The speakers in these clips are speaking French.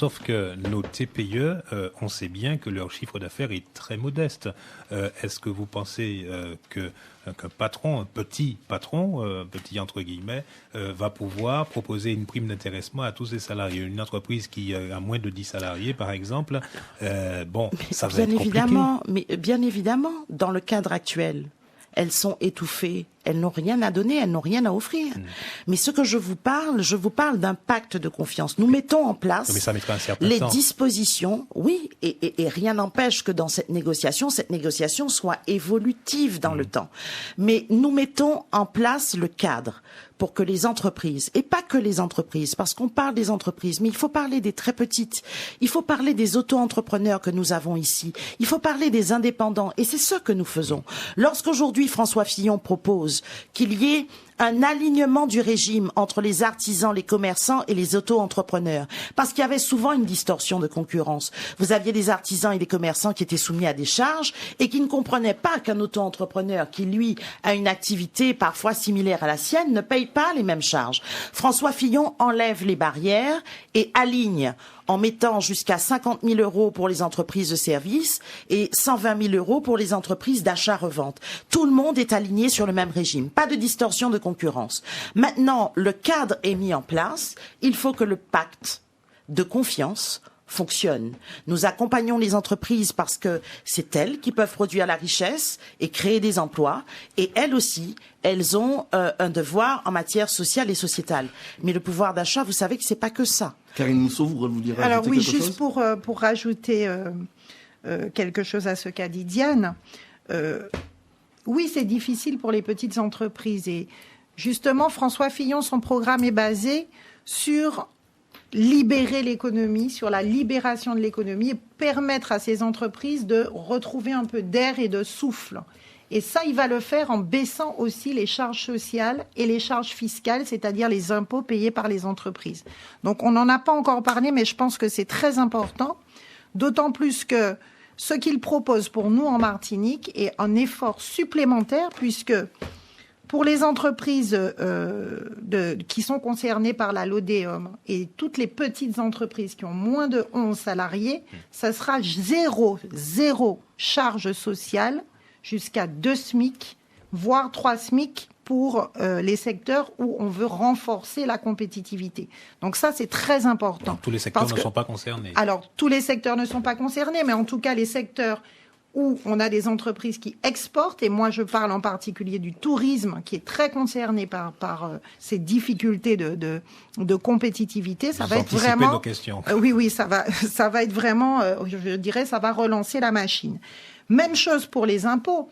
Sauf que nos TPE, on sait bien que leur chiffre d'affaires est très modeste. Est-ce que vous pensez qu'un patron, un petit patron, petit entre guillemets, va pouvoir proposer une prime d'intéressement à tous ses salariés? Une entreprise qui a moins de 10 salariés, par exemple, ça va être compliqué. Mais bien évidemment, dans le cadre actuel, elles sont étouffées, elles n'ont rien à donner, elles n'ont rien à offrir. Mais ce que je vous parle d'un pacte de confiance. Nous mettons en place les dispositions, oui, et rien n'empêche que dans cette négociation soit évolutive dans le temps. Mais nous mettons en place le cadre pour que les entreprises, et pas que les entreprises, parce qu'on parle des entreprises, mais il faut parler des très petites, il faut parler des auto-entrepreneurs que nous avons ici, il faut parler des indépendants, et c'est ce que nous faisons. Lorsqu'aujourd'hui François Fillon propose qu'il y ait un alignement du régime entre les artisans, les commerçants et les auto-entrepreneurs. Parce qu'il y avait souvent une distorsion de concurrence. Vous aviez des artisans et des commerçants qui étaient soumis à des charges et qui ne comprenaient pas qu'un auto-entrepreneur qui, lui, a une activité parfois similaire à la sienne ne paye pas les mêmes charges. François Fillon enlève les barrières et aligne en mettant jusqu'à 50 000 € pour les entreprises de services et 120 000 € pour les entreprises d'achat-revente. Tout le monde est aligné sur le même régime. Pas de distorsion de concurrence. Maintenant, le cadre est mis en place. Il faut que le pacte de confiance fonctionne. Nous accompagnons les entreprises parce que c'est elles qui peuvent produire la richesse et créer des emplois. Et elles aussi, elles ont un devoir en matière sociale et sociétale. Mais le pouvoir d'achat, vous savez que c'est pas que ça. Karine Mousseau, vous direz alors oui, quelque juste chose pour rajouter quelque chose à ce qu'a dit Diane. Oui, c'est difficile pour les petites entreprises. Et justement, François Fillon, son programme est basé sur libérer l'économie, sur la libération de l'économie et permettre à ces entreprises de retrouver un peu d'air et de souffle. Et ça, il va le faire en baissant aussi les charges sociales et les charges fiscales, c'est-à-dire les impôts payés par les entreprises. Donc, on n'en a pas encore parlé, mais je pense que c'est très important, d'autant plus que ce qu'il propose pour nous en Martinique est un effort supplémentaire, puisque pour les entreprises qui sont concernées par la LODEOM et toutes les petites entreprises qui ont moins de 11 salariés, ça sera zéro charge sociale jusqu'à 2 SMIC, voire 3 SMIC pour les secteurs où on veut renforcer la compétitivité. Donc ça, c'est très important. Donc, tous les secteurs ne sont pas concernés. Alors, tous les secteurs ne sont pas concernés, mais en tout cas, les secteurs où on a des entreprises qui exportent, et moi je parle en particulier du tourisme qui est très concerné par ces difficultés de compétitivité, ça va être vraiment... nos questions. Oui, ça va être vraiment, je dirais, ça va relancer la machine. Même chose pour les impôts.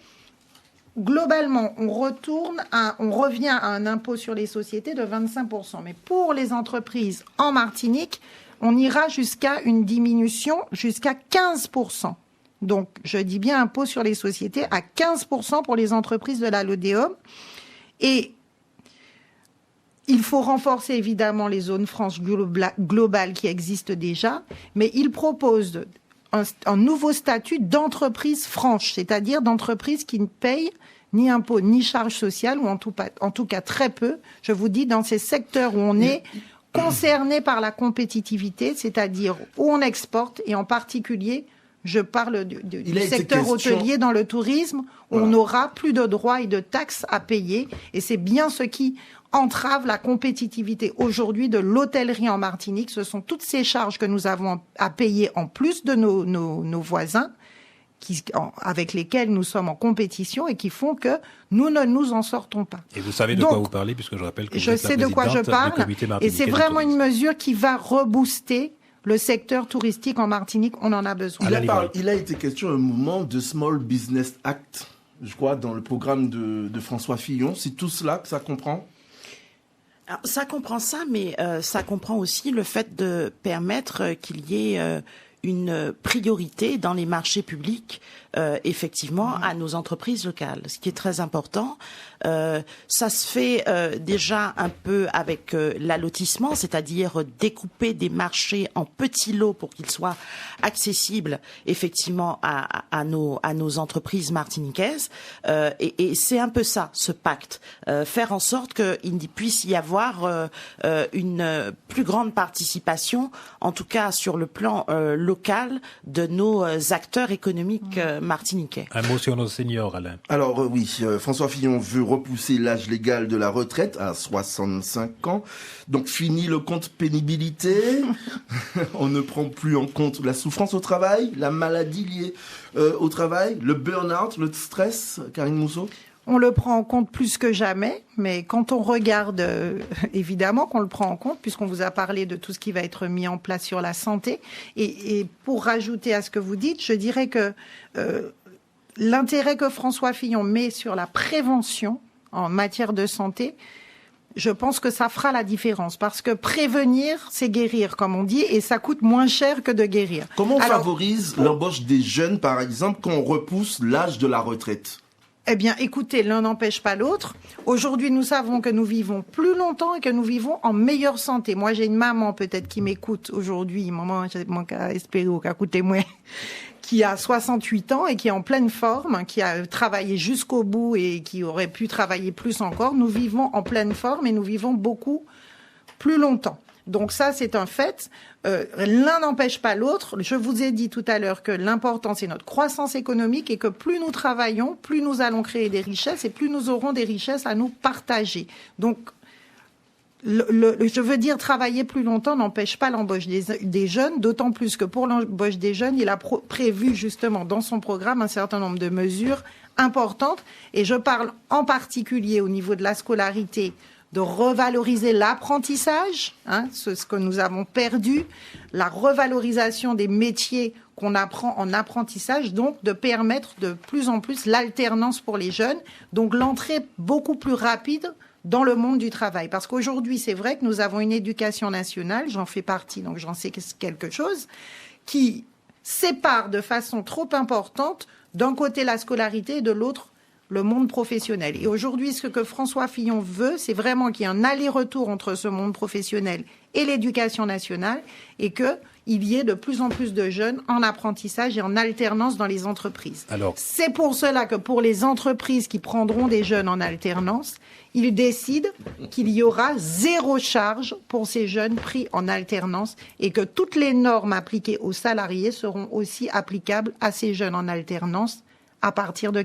Globalement, on revient à un impôt sur les sociétés de 25%. Mais pour les entreprises en Martinique, on ira jusqu'à une diminution jusqu'à 15%. Donc, je dis bien impôt sur les sociétés à 15% pour les entreprises de la LODEOM. Et il faut renforcer évidemment les zones franches globales qui existent déjà, mais il propose un nouveau statut d'entreprise franche, c'est-à-dire d'entreprise qui ne paye ni impôts ni charges sociales, ou en tout cas très peu. Je vous dis, dans ces secteurs où on est concerné par la compétitivité, c'est-à-dire où on exporte, et en particulier... Je parle du secteur hôtelier dans le tourisme, où on n'aura plus de droits et de taxes à payer. Et c'est bien ce qui entrave la compétitivité aujourd'hui de l'hôtellerie en Martinique. Ce sont toutes ces charges que nous avons à payer en plus de nos voisins, avec lesquels nous sommes en compétition et qui font que nous ne nous en sortons pas. Et vous savez de quoi vous parlez, puisque je rappelle que vous êtes la présidente de quoi je parle, du comité martiniquais. Et c'est vraiment une mesure qui va rebooster le secteur touristique en Martinique, on en a besoin. Il a été question à un moment de Small Business Act, je crois, dans le programme de François Fillon. C'est tout cela que ça comprend ? Alors, ça comprend ça, mais ça comprend aussi le fait de permettre qu'il y ait une priorité dans les marchés publics, effectivement, à nos entreprises locales, ce qui est très important. Ça se fait déjà un peu avec l'allotissement, c'est-à-dire découper des marchés en petits lots pour qu'ils soient accessibles effectivement à nos entreprises martiniquaises. Et c'est un peu ça, ce pacte, faire en sorte qu'il puisse y avoir une plus grande participation, en tout cas sur le plan local, de nos acteurs économiques martiniquais. Un mot sur nos seniors, Alain. Alors oui, François Fillon veut repousser l'âge légal de la retraite à 65 ans. Donc fini le compte pénibilité. On ne prend plus en compte la souffrance au travail, la maladie liée au travail, le burn-out, le stress. Karine Mousseau? On le prend en compte plus que jamais, mais quand on regarde, évidemment qu'on le prend en compte, puisqu'on vous a parlé de tout ce qui va être mis en place sur la santé. Et pour rajouter à ce que vous dites, je dirais que l'intérêt que François Fillon met sur la prévention en matière de santé, je pense que ça fera la différence. Parce que prévenir, c'est guérir, comme on dit, et ça coûte moins cher que de guérir. Comment on favorise l'embauche des jeunes, par exemple, quand on repousse l'âge de la retraite ? Eh bien, écoutez, l'un n'empêche pas l'autre. Aujourd'hui, nous savons que nous vivons plus longtemps et que nous vivons en meilleure santé. Moi, j'ai une maman peut-être qui m'écoute aujourd'hui, maman, j'ai manqué à espérer ou qu'à écouter moi, qui a 68 ans et qui est en pleine forme, qui a travaillé jusqu'au bout et qui aurait pu travailler plus encore. Nous vivons en pleine forme et nous vivons beaucoup plus longtemps. Donc ça, c'est un fait. L'un n'empêche pas l'autre. Je vous ai dit tout à l'heure que l'important, c'est notre croissance économique et que plus nous travaillons, plus nous allons créer des richesses et plus nous aurons des richesses à nous partager. Donc, je veux dire, travailler plus longtemps n'empêche pas l'embauche des jeunes, d'autant plus que pour l'embauche des jeunes, il a prévu justement dans son programme un certain nombre de mesures importantes. Et je parle en particulier au niveau de la scolarité, de revaloriser l'apprentissage, ce que nous avons perdu, la revalorisation des métiers qu'on apprend en apprentissage, donc de permettre de plus en plus l'alternance pour les jeunes, donc l'entrée beaucoup plus rapide dans le monde du travail. Parce qu'aujourd'hui, c'est vrai que nous avons une éducation nationale, j'en fais partie, donc j'en sais quelque chose, qui sépare de façon trop importante d'un côté la scolarité et de l'autre le monde professionnel. Et aujourd'hui, ce que François Fillon veut, c'est vraiment qu'il y ait un aller-retour entre ce monde professionnel et l'éducation nationale et qu'il y ait de plus en plus de jeunes en apprentissage et en alternance dans les entreprises. C'est pour cela que pour les entreprises qui prendront des jeunes en alternance, ils décident qu'il y aura 0 charge pour ces jeunes pris en alternance et que toutes les normes appliquées aux salariés seront aussi applicables à ces jeunes en alternance à partir de